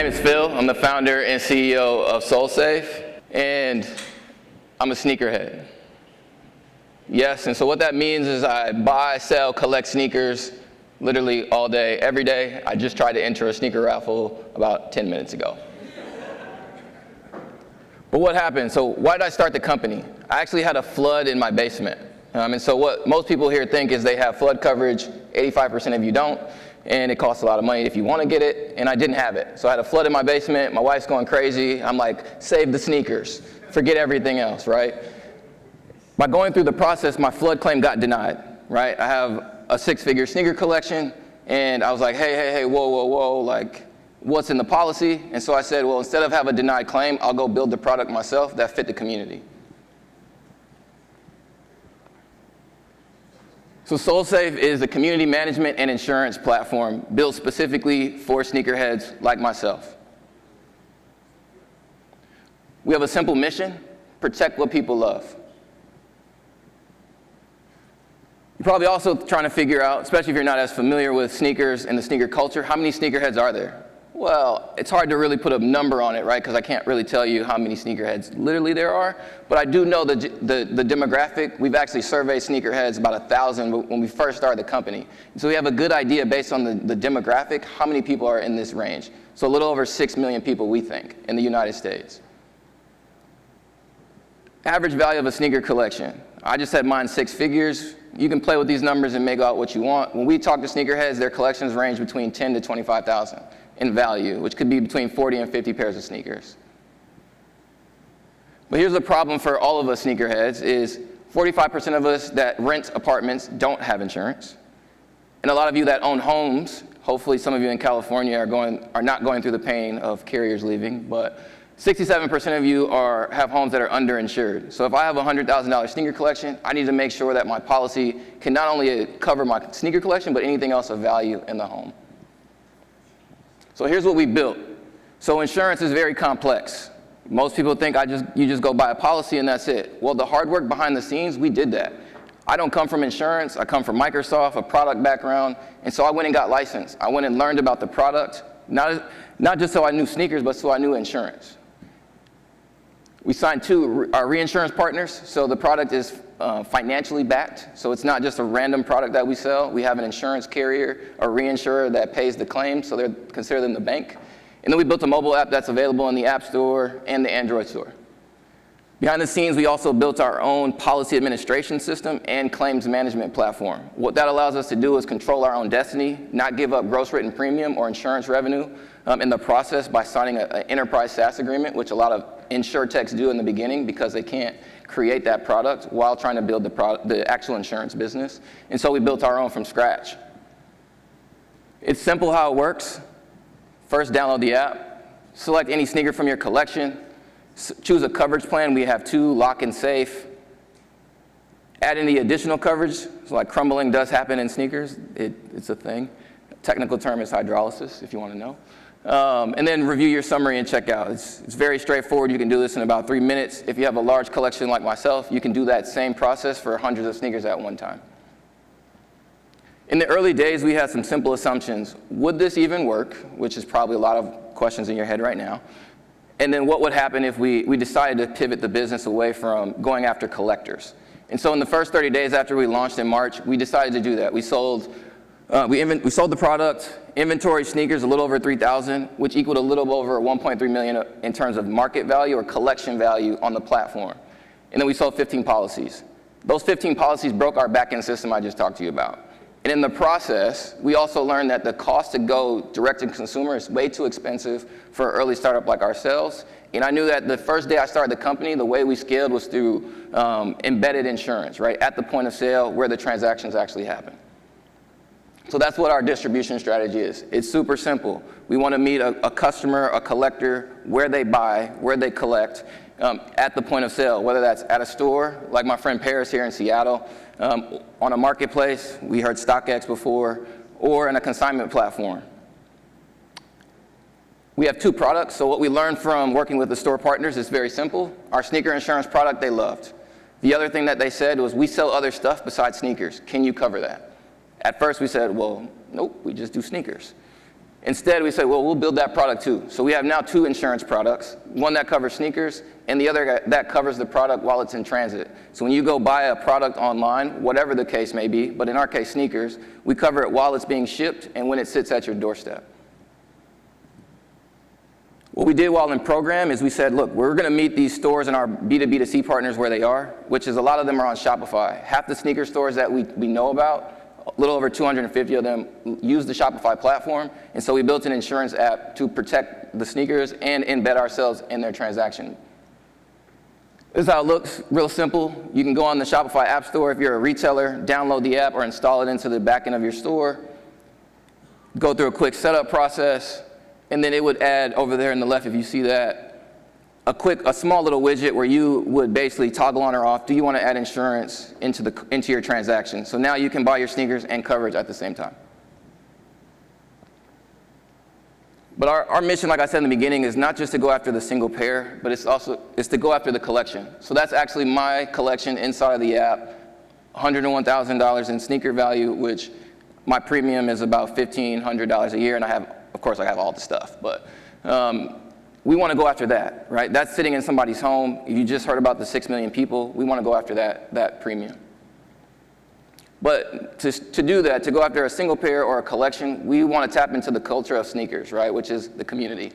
name is Phil. I'm the founder and CEO of SoleSafe, and I'm a sneakerhead. Yes, and so what that means is I buy, sell, collect sneakers literally all day, every day. I just tried to enter a sneaker raffle about 10 minutes ago. But what happened? So why did I start the company? I actually had a flood in my basement. And so what most people here think is they have flood coverage, 85% of you don't, and it costs a lot of money if you want to get it, and I didn't have it. So I had a flood in my basement, my wife's going crazy, I'm like, save the sneakers, forget everything else, right? By going through the process, my flood claim got denied, right? I have a 6-figure sneaker collection, and I was like, hey, whoa, like, what's in the policy? And so I said, well, instead of have a denied claim, I'll go build the product myself that fit the community. So SoleSafe is a community management and insurance platform built specifically for sneakerheads like myself. We have a simple mission: protect what people love. You're probably also trying to figure out, especially if you're not as familiar with sneakers and the sneaker culture, how many sneakerheads are there? Well, it's hard to really put a number on it, right? Because I can't really tell you how many sneakerheads literally there are. But I do know the demographic. We've actually surveyed sneakerheads about 1,000 when we first started the company. So we have a good idea based on the demographic, how many people are in this range. So a little over 6 million people, we think, in the United States. Average value of a sneaker collection. I just had mine 6 figures. You can play with these numbers and make out what you want. When we talk to sneakerheads, their collections range between 10 to 25,000 in value, which could be between 40 and 50 pairs of sneakers. But here's the problem for all of us sneakerheads is 45% of us that rent apartments don't have insurance. And a lot of you that own homes, hopefully some of you in California are not going through the pain of carriers leaving, but 67% of you have homes that are underinsured. So if I have a $100,000 sneaker collection, I need to make sure that my policy can not only cover my sneaker collection, but anything else of value in the home. So here's what we built. So insurance is very complex. Most people think you just go buy a policy and that's it. Well, the hard work behind the scenes, we did that. I don't come from insurance. I come from Microsoft, a product background, and so I went and got licensed. I went and learned about the product, not just so I knew sneakers, but so I knew insurance. We signed 2 reinsurance partners, so the product is financially backed, so it's not just a random product that we sell. We have an insurance carrier, a reinsurer that pays the claim, so they consider them the bank. And then we built a mobile app that's available in the App Store and the Android Store. Behind the scenes, we also built our own policy administration system and claims management platform. What that allows us to do is control our own destiny, not give up gross written premium or insurance revenue in the process by signing an enterprise SaaS agreement, which a lot of insurtechs do in the beginning because they can't create that product while trying to build the actual insurance business. And so we built our own from scratch. It's simple how it works. First, download the app, select any sneaker from your collection, choose a coverage plan. We have 2, lock and safe. Add any additional coverage, so like crumbling does happen in sneakers. It's a thing. Technical term is hydrolysis, if you want to know. And then review your summary and check out. It's very straightforward. You can do this in about 3 minutes. If you have a large collection like myself, you can do that same process for hundreds of sneakers at one time. In the early days, we had some simple assumptions. Would this even work? Which is probably a lot of questions in your head right now. And then what would happen if we decided to pivot the business away from going after collectors? And so in the first 30 days after we launched in March, we decided to do that. We sold the product, inventory sneakers, a little over 3,000, which equaled a little over 1.3 million in terms of market value or collection value on the platform. And then we sold 15 policies. Those 15 policies broke our back-end system I just talked to you about. And in the process, we also learned that the cost to go direct to consumer is way too expensive for an early startup like ourselves. And I knew that the first day I started the company, the way we scaled was through embedded insurance, right, at the point of sale where the transactions actually happen. So that's what our distribution strategy is. It's super simple. We want to meet a customer, a collector, where they buy, where they collect, at the point of sale, whether that's at a store, like my friend Paris here in Seattle, on a marketplace, we heard StockX before, or in a consignment platform. We have 2 products, so what we learned from working with the store partners is very simple. Our sneaker insurance product they loved. The other thing that they said was, we sell other stuff besides sneakers. Can you cover that? At first we said, well, nope, we just do sneakers. Instead, we say, well, we'll build that product too. So we have now 2 insurance products, one that covers sneakers and the other that covers the product while it's in transit. So when you go buy a product online, whatever the case may be, but in our case, sneakers, we cover it while it's being shipped and when it sits at your doorstep. What we did while in program is we said, look, we're going to meet these stores and our B2B2C partners where they are, which is a lot of them are on Shopify. Half the sneaker stores that we know about, a little over 250 of them, use the Shopify platform. And so we built an insurance app to protect the sneakers and embed ourselves in their transaction. This is how it looks, real simple. You can go on the Shopify App Store if you're a retailer, download the app or install it into the back end of your store, go through a quick setup process, and then it would add over there on the left, if you see that, a small little widget where you would basically toggle on or off. Do you want to add insurance into your transaction? So now you can buy your sneakers and coverage at the same time. But our mission, like I said in the beginning, is not just to go after the single pair, but it's to go after the collection. So that's actually my collection inside of the app, $101,000 in sneaker value, which my premium is about $1,500 a year, and I have all the stuff, but we want to go after that, right? That's sitting in somebody's home. You just heard about the 6 million people. We want to go after that premium. But to do that, to go after a single pair or a collection, we want to tap into the culture of sneakers, right, which is the community.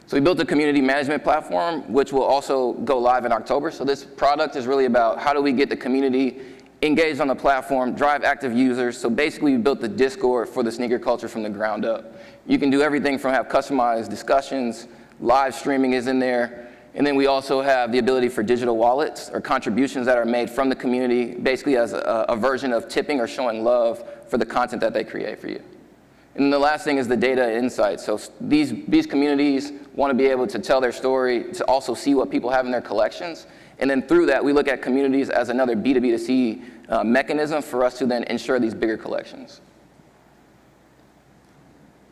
So we built a community management platform, which will also go live in October. So this product is really about how do we get the community engaged on the platform, drive active users. So basically, we built the Discord for the sneaker culture from the ground up. You can do everything from have customized discussions, live streaming is in there, and then we also have the ability for digital wallets or contributions that are made from the community, basically as a version of tipping or showing love for the content that they create for you. And then the last thing is the data insights. So these communities want to be able to tell their story, to also see what people have in their collections. And then through that, we look at communities as another B2B2C mechanism for us to then ensure these bigger collections.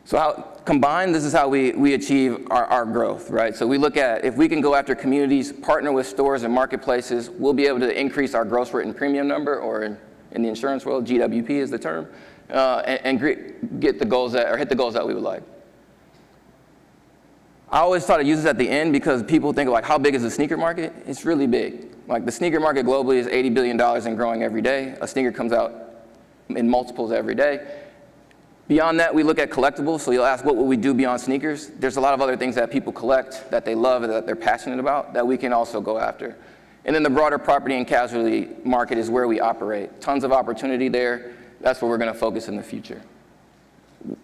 So combined, this is how we achieve our growth, right? So we look at if we can go after communities, partner with stores and marketplaces, we'll be able to increase our gross written premium number, or in the insurance world, GWP is the term, and hit the goals that we would like. I always try to use this at the end because people think of like, how big is the sneaker market? It's really big. Like the sneaker market globally is $80 billion and growing every day. A sneaker comes out in multiples every day. Beyond that, we look at collectibles. So you'll ask, what will we do beyond sneakers? There's a lot of other things that people collect that they love and that they're passionate about that we can also go after. And then the broader property and casualty market is where we operate. Tons of opportunity there. That's where we're going to focus in the future.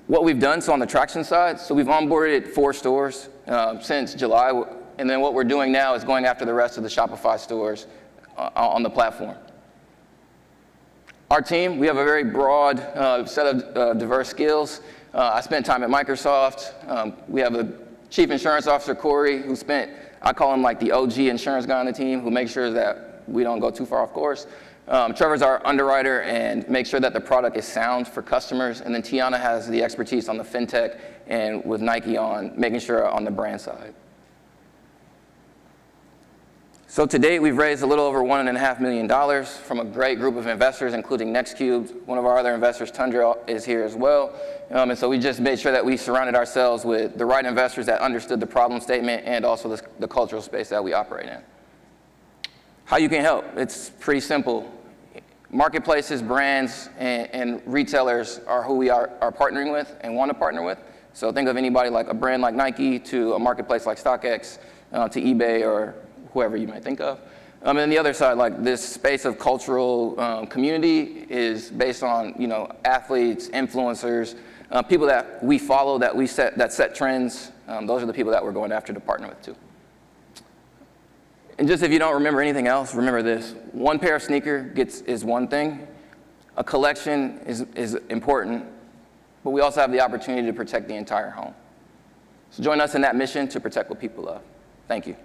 What we've done, so on the traction side, so we've onboarded 4 stores since July, and then what we're doing now is going after the rest of the Shopify stores on the platform. Our team, we have a very broad set of diverse skills. I spent time at Microsoft. We have a chief insurance officer, Corey, who I call him like the OG insurance guy on the team, who makes sure that we don't go too far off course. Trevor's our underwriter and makes sure that the product is sound for customers. And then Tiana has the expertise on the fintech and with Nike on making sure on the brand side. So to date, we've raised a little over $1.5 million from a great group of investors, including NextCube. One of our other investors, Tundra, is here as well. And so we just made sure that we surrounded ourselves with the right investors that understood the problem statement and also the cultural space that we operate in. How you can help, it's pretty simple. Marketplaces, brands, and retailers are who we are partnering with and want to partner with. So think of anybody like a brand like Nike to a marketplace like StockX to eBay or whoever you might think of. And then the other side, like this space of cultural community is based on athletes, influencers, people that we follow, that set trends. Those are the people that we're going after to partner with too. And just if you don't remember anything else, remember this. One pair of sneaker is one thing. A collection is important, but we also have the opportunity to protect the entire home. So join us in that mission to protect what people love. Thank you.